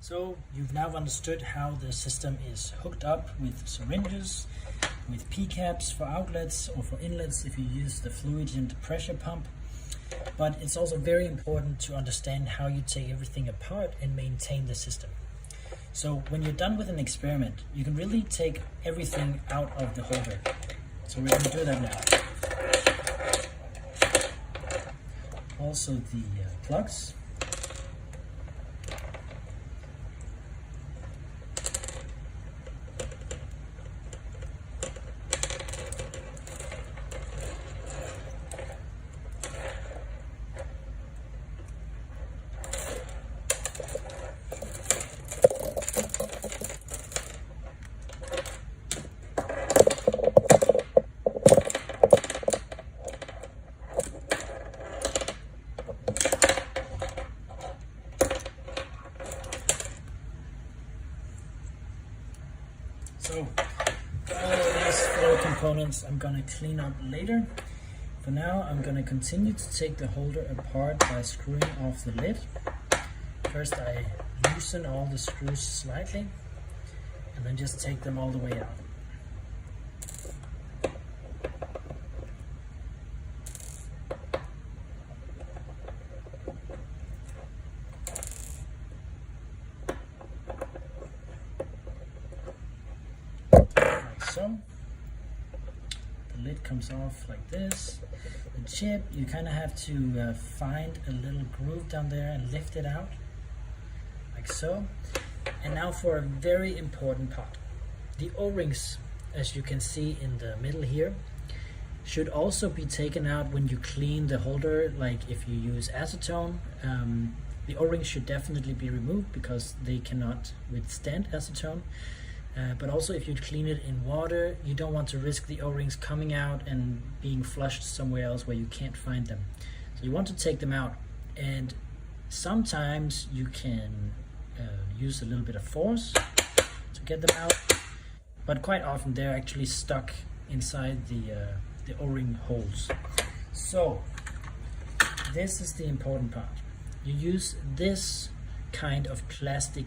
So you've now understood how the system is hooked up with syringes, with P-caps for outlets or for inlets if you use the fluid-agent pressure pump. But it's also very important to understand how you take everything apart and maintain the system. So when you're done with an experiment, you can really take everything out of the holder. So we're going to do that now. Also the plugs. So all of these floor components I'm going to clean up later. For now, I'm going to continue to take the holder apart by screwing off the lid. First I loosen all the screws slightly and then just take them all the way out. So the lid comes off like this. The chip, you kind of have to find a little groove down there and lift it out like so. And now for a very important part. The O-rings, as you can see in the middle here, should also be taken out when you clean the holder. Like if you use acetone, the O-rings should definitely be removed because they cannot withstand acetone. But also if you clean it in water, you don't want to risk the O-rings coming out and being flushed somewhere else where you can't find them. So you want to take them out, and sometimes you can use a little bit of force to get them out, but quite often they're actually stuck inside the O-ring holes. So this is the important part. You use this kind of plastic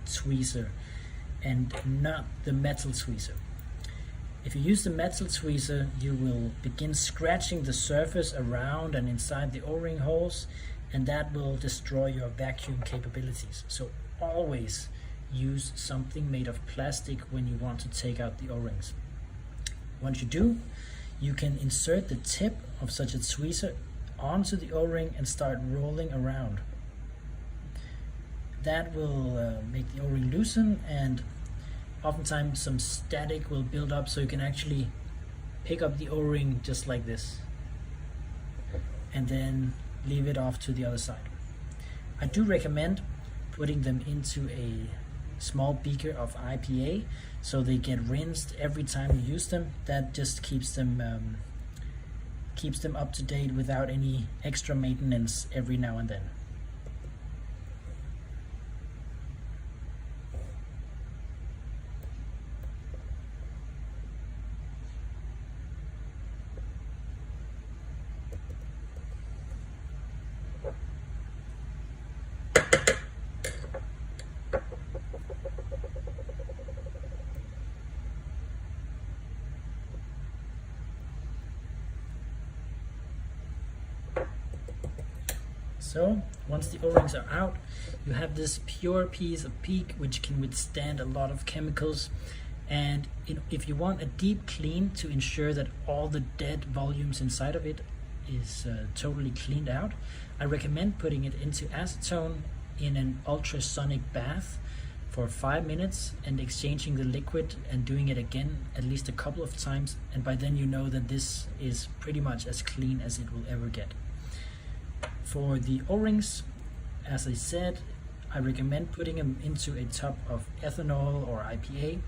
tweezer and not the metal tweezer. If you use the metal tweezer, you will begin scratching the surface around and inside the O-ring holes, and that will destroy your vacuum capabilities. So always use something made of plastic when you want to take out the O-rings. Once you do, you can insert the tip of such a tweezer onto the O-ring and start rolling around. That will make the O-ring loosen, and oftentimes some static will build up, so you can actually pick up the O-ring just like this and then leave it off to the other side. I do recommend putting them into a small beaker of IPA so they get rinsed every time you use them. That just keeps them up to date without any extra maintenance every now and then. So once the O-rings are out, you have this pure piece of PEEK which can withstand a lot of chemicals. And if you want a deep clean to ensure that all the dead volumes inside of it is totally cleaned out, I recommend putting it into acetone in an ultrasonic bath for 5 minutes and exchanging the liquid and doing it again at least a couple of times, and by then you know that this is pretty much as clean as it will ever get. For the O-rings, as I said, I recommend putting them into a tub of ethanol or IPA.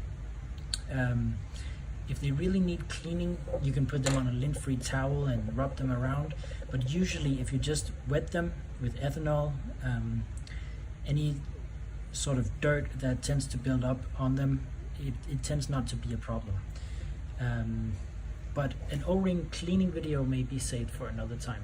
If they really need cleaning, you can put them on a lint-free towel and rub them around, but usually if you just wet them with ethanol, any sort of dirt that tends to build up on them, it tends not to be a problem. But an O-ring cleaning video may be saved for another time.